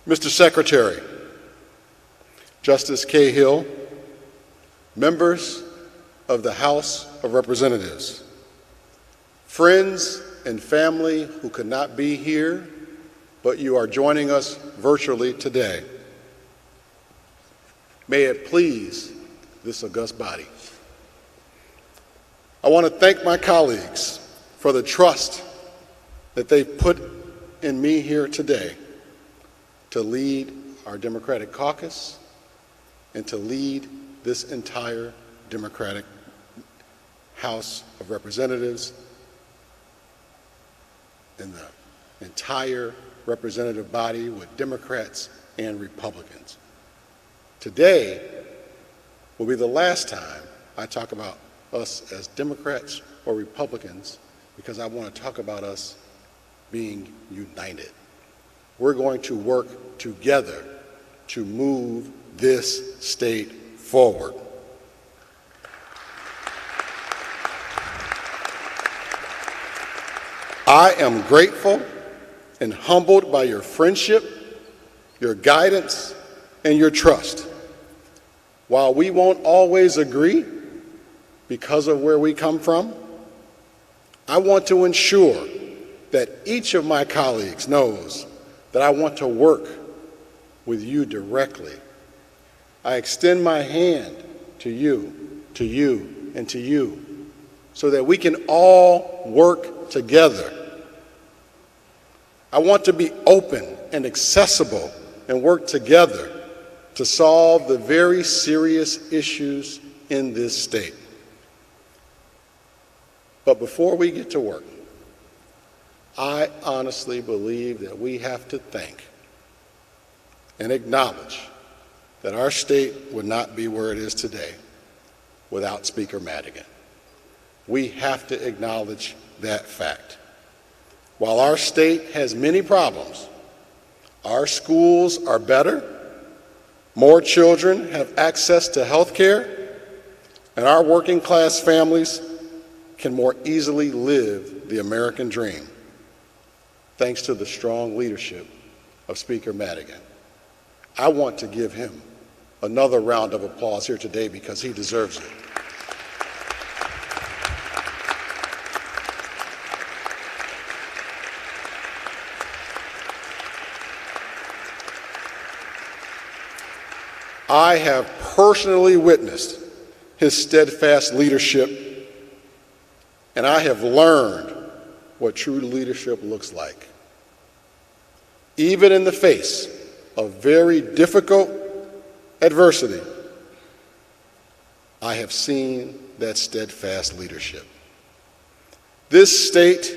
Mr. Secretary, Justice Cahill, members of the House of Representatives, friends and family who could not be here, but you are joining us virtually today. May it please this august body. I want to thank my colleagues for the trust that they've put in me here today to lead our Democratic caucus and to lead this entire Democratic House of Representatives and the entire representative body with Democrats and Republicans. Today will be the last time I talk about us as Democrats or Republicans, because I want to talk about us being united. We're going to work together to move this state forward. I am grateful and humbled by your friendship, your guidance, and your trust. While we won't always agree because of where we come from, I want to ensure that each of my colleagues knows that I want to work with you directly. I extend my hand to you, and to you, so that we can all work together. I want to be open and accessible and work together to solve the very serious issues in this state. But before we get to work, I honestly believe that we have to thank and acknowledge that our state would not be where it is today without Speaker Madigan. We have to acknowledge that fact. While our state has many problems, our schools are better, more children have access to health care, and our working class families can more easily live the American dream, thanks to the strong leadership of Speaker Madigan. I want to give him another round of applause here today because he deserves it. I have personally witnessed his steadfast leadership, and I have learned what true leadership looks like. Even in the face of very difficult adversity, I have seen that steadfast leadership. This state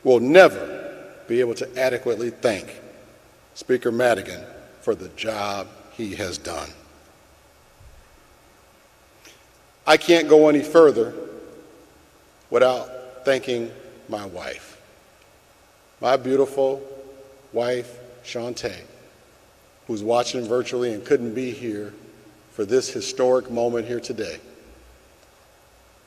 will never be able to adequately thank Speaker Madigan for the job he has done. I can't go any further without thanking my wife, my beautiful wife, Shantae, who's watching virtually and couldn't be here for this historic moment here today.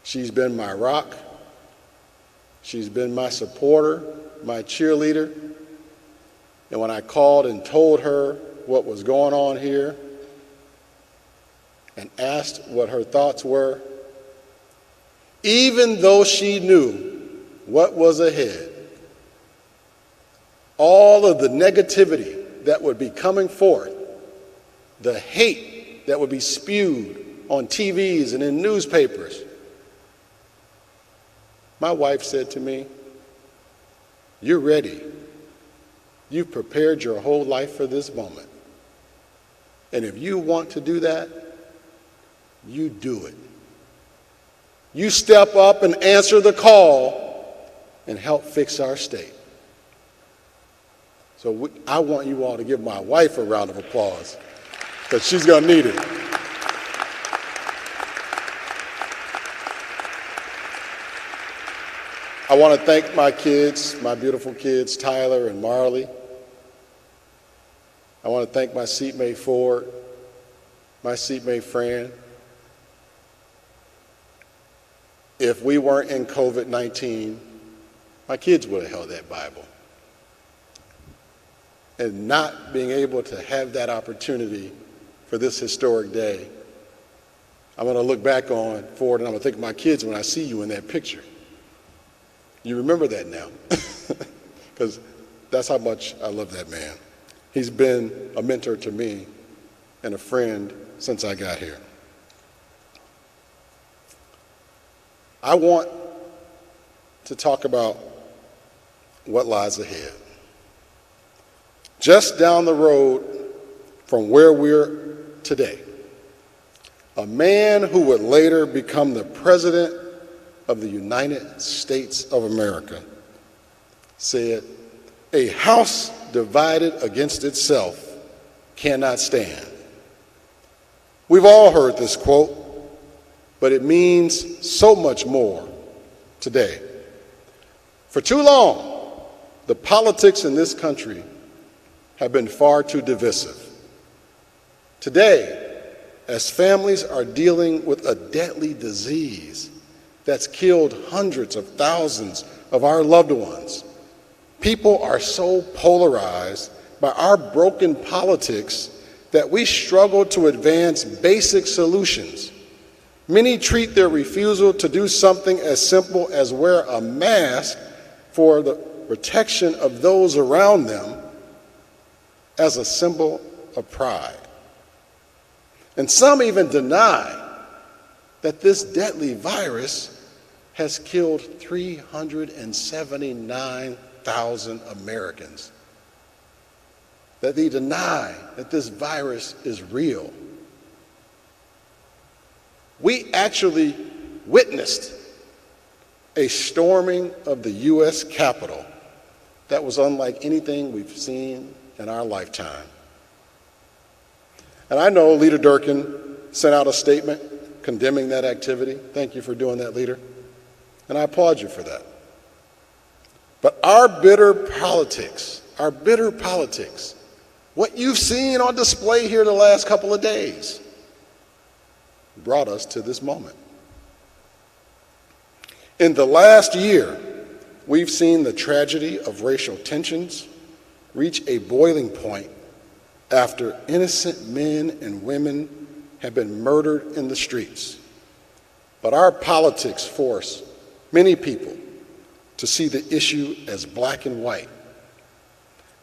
She's been my rock. She's been my supporter, my cheerleader. And when I called and told her what was going on here and asked what her thoughts were, even though she knew what was ahead, all of the negativity that would be coming forth, the hate that would be spewed on TVs and in newspapers, my wife said to me, "You're ready. You've prepared your whole life for this moment. And if you want to do that, you do it. You step up and answer the call and help fix our state." So I want you all to give my wife a round of applause, because she's going to need it. I want to thank my kids, my beautiful kids, Tyler and Marley. I want to thank my seatmate Ford, my seatmate Fran. If we weren't in COVID-19, my kids would have held that Bible. and not being able to have that opportunity for this historic day, I'm going to look back on forward, and I'm going to think of my kids when I see you in that picture. You remember that now, because that's how much I love that man. He's been a mentor to me and a friend since I got here. I want to talk about what lies ahead. Just down the road from where we're today, a man who would later become the President of the United States of America said, "A house divided against itself cannot stand." We've all heard this quote, but it means so much more today. For too long, the politics in this country have been far too divisive. Today, as families are dealing with a deadly disease that's killed hundreds of thousands of our loved ones, people are so polarized by our broken politics that we struggle to advance basic solutions. Many treat their refusal to do something as simple as wear a mask for the protection of those around them as a symbol of pride. And some even deny that this deadly virus has killed 379,000 Americans. That they deny that this virus is real. We actually witnessed a storming of the U.S. Capitol that was unlike anything we've seen in our lifetime. And I know Leader Durkin sent out a statement condemning that activity. Thank you for doing that, Leader. And I applaud you for that. But our bitter politics, what you've seen on display here the last couple of days, brought us to this moment. In the last year, we've seen the tragedy of racial tensions reach a boiling point after innocent men and women have been murdered in the streets. But our politics force many people to see the issue as black and white,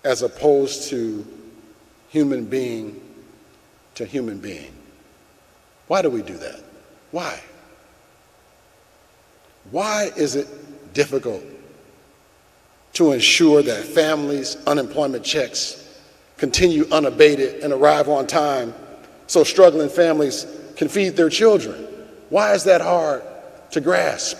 as opposed to human being to human being. Why do we do that? Why? Why is it difficult to ensure that families' unemployment checks continue unabated and arrive on time so struggling families can feed their children? Why is that hard to grasp?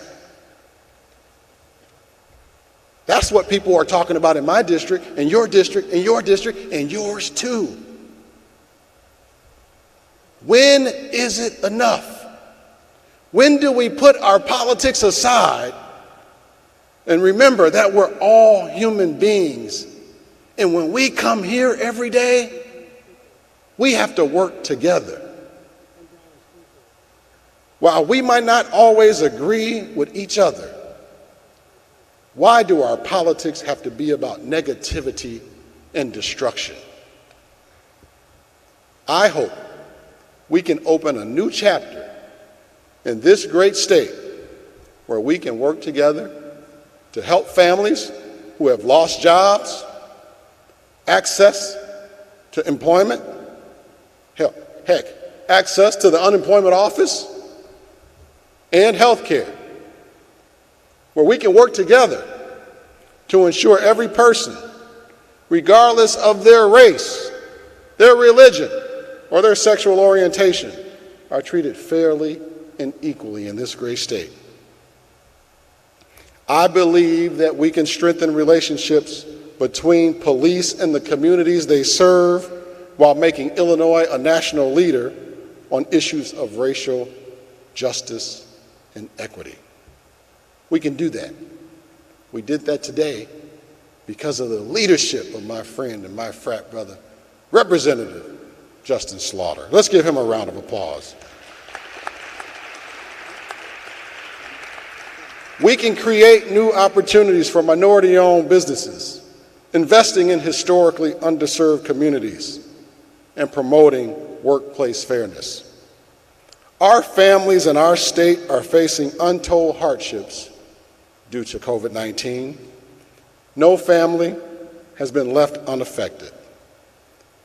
That's what people are talking about in my district, and your district, and your district, and yours too. When is it enough? When do we put our politics aside and remember that we're all human beings? And when we come here every day, we have to work together. While we might not always agree with each other, why do our politics have to be about negativity and destruction? I hope we can open a new chapter in this great state where we can work together to help families who have lost jobs, access to employment, heck, access to the unemployment office, and health care, where we can work together to ensure every person, regardless of their race, their religion, or their sexual orientation, are treated fairly and equally in this great state. I believe that we can strengthen relationships between police and the communities they serve while making Illinois a national leader on issues of racial justice and equity. We can do that. We did that today because of the leadership of my friend and my frat brother, Representative Justin Slaughter. Let's give him a round of applause. We can create new opportunities for minority-owned businesses investing in historically underserved communities, and promoting workplace fairness. Our families in our state are facing untold hardships due to COVID-19. No family has been left unaffected,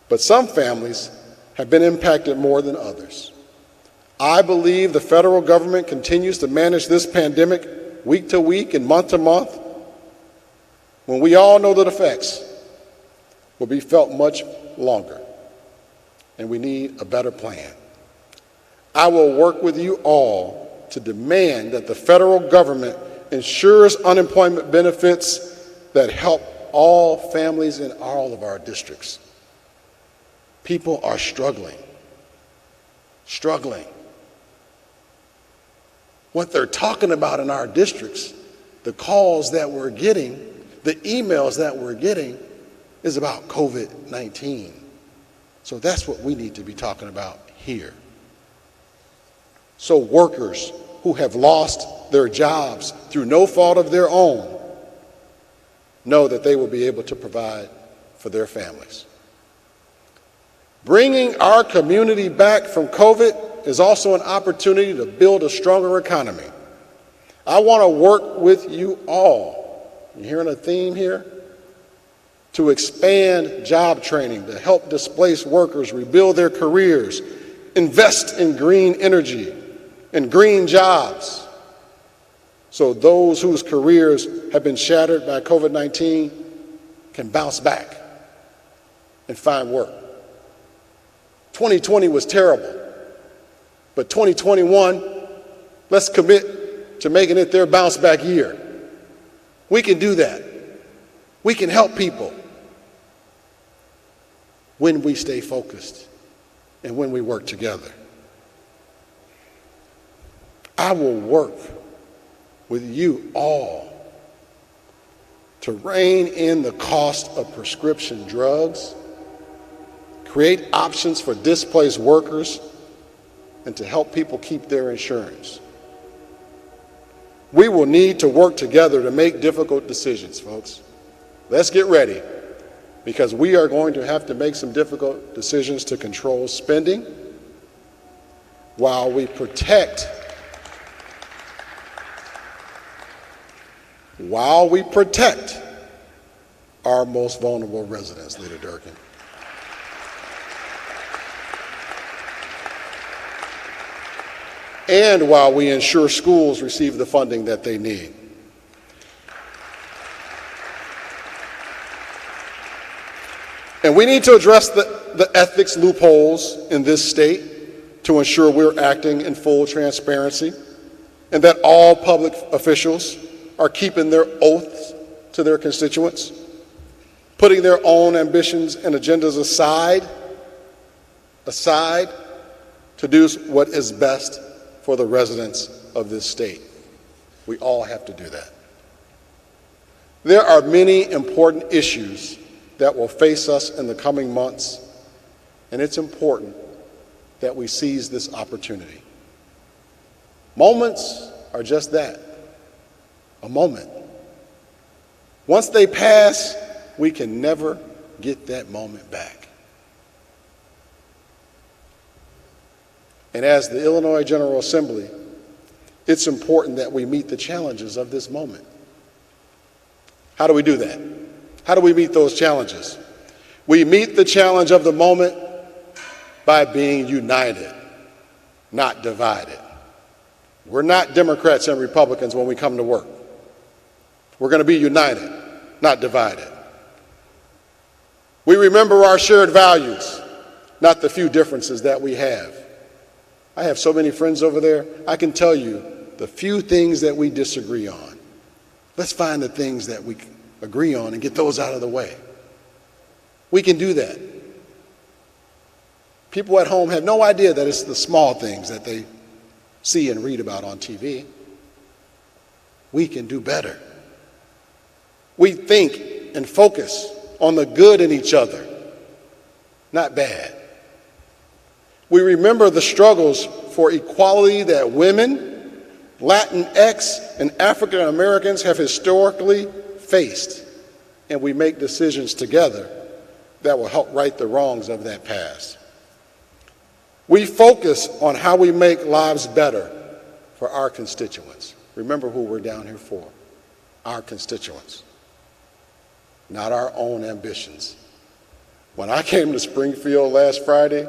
but some families have been impacted more than others. I believe the federal government continues to manage this pandemic week to week and month to month, when we all know that effects will be felt much longer, and we need a better plan. I will work with you all to demand that the federal government ensures unemployment benefits that help all families in all of our districts. People are struggling. What they're talking about in our districts, the calls that we're getting, the emails that we're getting, is about COVID-19. So that's what we need to be talking about here. So workers who have lost their jobs through no fault of their own know that they will be able to provide for their families. Bringing our community back from COVID is also an opportunity to build a stronger economy. I want to work with you all, you're hearing a theme here, to expand job training, to help displaced workers rebuild their careers, invest in green energy and green jobs, so those whose careers have been shattered by COVID-19 can bounce back and find work. 2020 was terrible, but 2021, let's commit to making it their bounce back year. We can do that. We can help people when we stay focused and when we work together. I will work with you all to rein in the cost of prescription drugs, create options for displaced workers, and to help people keep their insurance. We will need to work together to make difficult decisions, folks. Let's get ready, because we are going to have to make some difficult decisions to control spending while we protect our most vulnerable residents, Leader Durkin. And while we ensure schools receive the funding that they need. And we need to address the ethics loopholes in this state to ensure we're acting in full transparency and that all public officials are keeping their oaths to their constituents, putting their own ambitions and agendas aside to do what is best for the residents of this state. We all have to do that. There are many important issues that will face us in the coming months, and it's important that we seize this opportunity. Moments are just that, a moment. Once they pass, we can never get that moment back. And as the Illinois General Assembly, it's important that we meet the challenges of this moment. How do we do that? How do we meet those challenges? We meet the challenge of the moment by being united, not divided. We're not Democrats and Republicans when we come to work. We're going to be united, not divided. We remember our shared values, not the few differences that we have. I have so many friends over there, I can tell you the few things that we disagree on. Let's find the things that we agree on and get those out of the way. We can do that. People at home have no idea that it's the small things that they see and read about on TV. We can do better. We think and focus on the good in each other, not bad. We remember the struggles for equality that women, Latinx, and African Americans have historically faced and we make decisions together that will help right the wrongs of that past. We focus on how we make lives better for our constituents. Remember who we're down here for, our constituents, not our own ambitions. When I came to Springfield last Friday,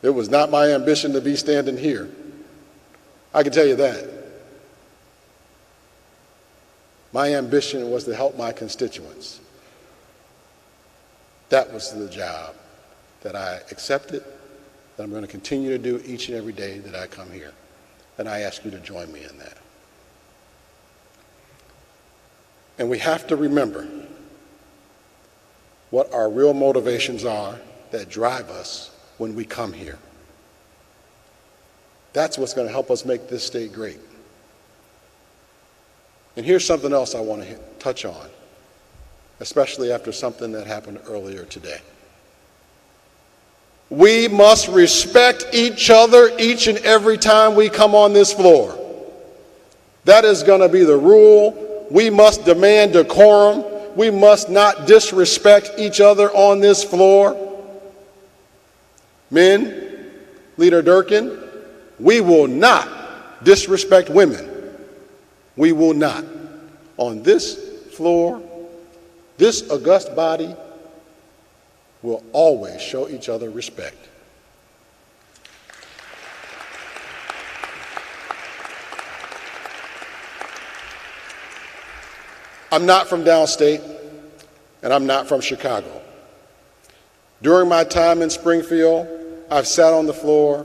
it was not my ambition to be standing here. I can tell you that. My ambition was to help my constituents. That was the job that I accepted, that I'm going to continue to do each and every day that I come here. And I ask you to join me in that. And we have to remember what our real motivations are that drive us when we come here. That's what's going to help us make this state great. And here's something else I want to touch on, especially after something that happened earlier today. We must respect each other each and every time we come on this floor. That is going to be the rule. We must demand decorum. We must not disrespect each other on this floor. Men, Leader Durkin, we will not disrespect women. We will not. On this floor, this august body will always show each other respect. I'm not from downstate, and I'm not from Chicago. During my time in Springfield, I've sat on the floor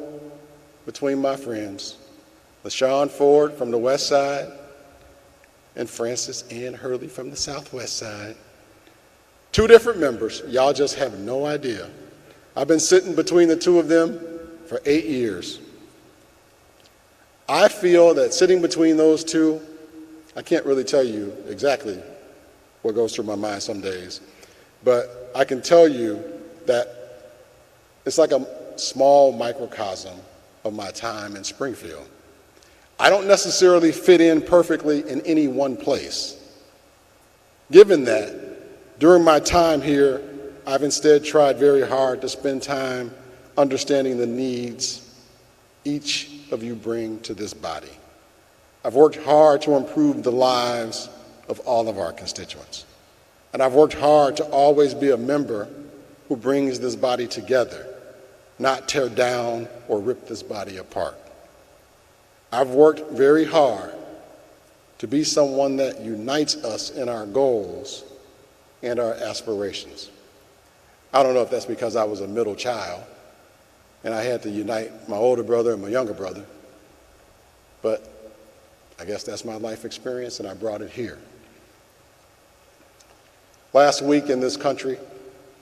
between my friends, LaShawn Ford from the west side and Frances Ann Hurley from the southwest side. Two different members, y'all just have no idea. I've been sitting between the two of them for 8 years. I feel that sitting between those two, I can't really tell you exactly what goes through my mind some days, but I can tell you that it's like a small microcosm of my time in Springfield. I don't necessarily fit in perfectly in any one place. Given that, during my time here, I've instead tried very hard to spend time understanding the needs each of you bring to this body. I've worked hard to improve the lives of all of our constituents. And I've worked hard to always be a member who brings this body together, not tear down or rip this body apart. I've worked very hard to be someone that unites us in our goals and our aspirations. I don't know if that's because I was a middle child and I had to unite my older brother and my younger brother, but I guess that's my life experience and I brought it here. Last week in this country,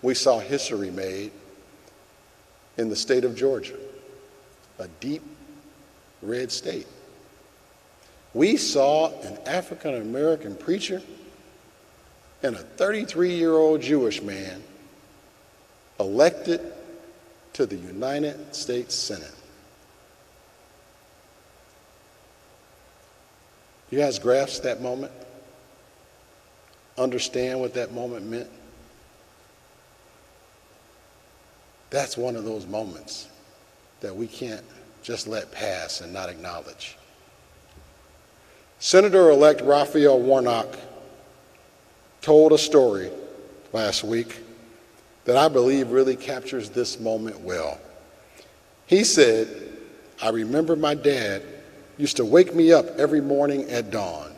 we saw history made in the state of Georgia, a deep red state. We saw an African-American preacher and a 33-year-old Jewish man elected to the United States Senate. You guys grasp that moment? Understand what that moment meant? That's one of those moments that we can't just let pass and not acknowledge. Senator-elect Raphael Warnock told a story last week that I believe really captures this moment well. He said, "I remember my dad used to wake me up every morning at dawn.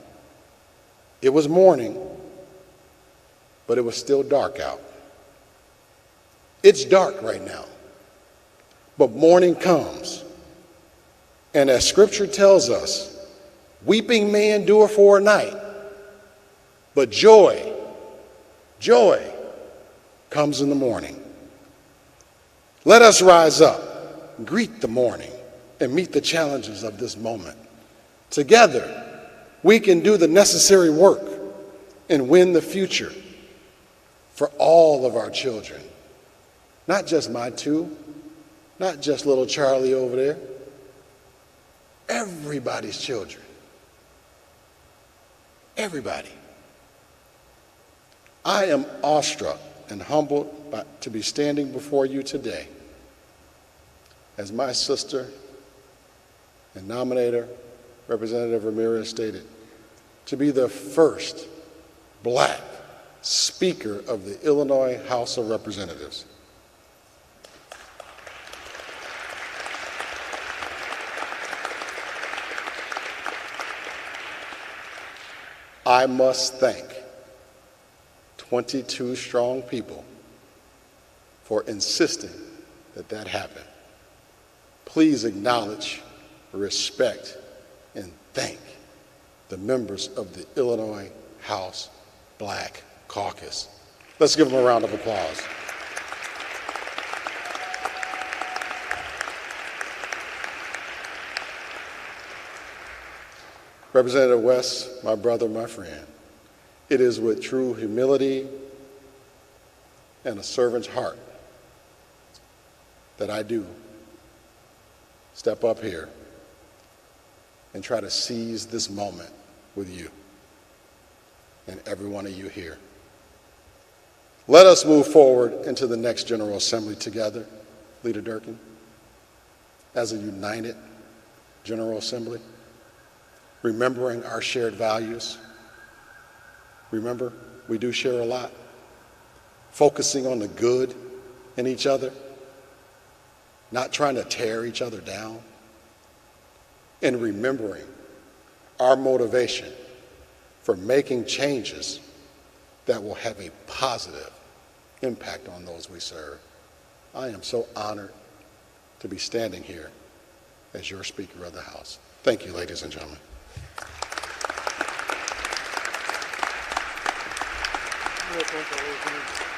It was morning, but it was still dark out. It's dark right now, but morning comes. And as scripture tells us, weeping may endure for a night, but joy comes in the morning. Let us rise up, greet the morning, and meet the challenges of this moment. Together, we can do the necessary work and win the future for all of our children. Not just my two, not just little Charlie over there, everybody's children. Everybody. I am awestruck and humbled to be standing before you today as my sister and nominator, Representative Ramirez, stated, to be the first Black Speaker of the Illinois House of Representatives. I must thank 22 strong people for insisting that that happen. Please acknowledge, respect, and thank the members of the Illinois House Black Caucus. Let's give them a round of applause. Representative West, my brother, my friend, it is with true humility and a servant's heart that I do step up here and try to seize this moment with you and every one of you here. Let us move forward into the next General Assembly together, Leader Durkin, as a united General Assembly, remembering our shared values. Remember, we do share a lot. Focusing on the good in each other, not trying to tear each other down, and remembering our motivation for making changes that will have a positive impact on those we serve. I am so honored to be standing here as your Speaker of the House. Thank you, ladies and gentlemen. Thank you.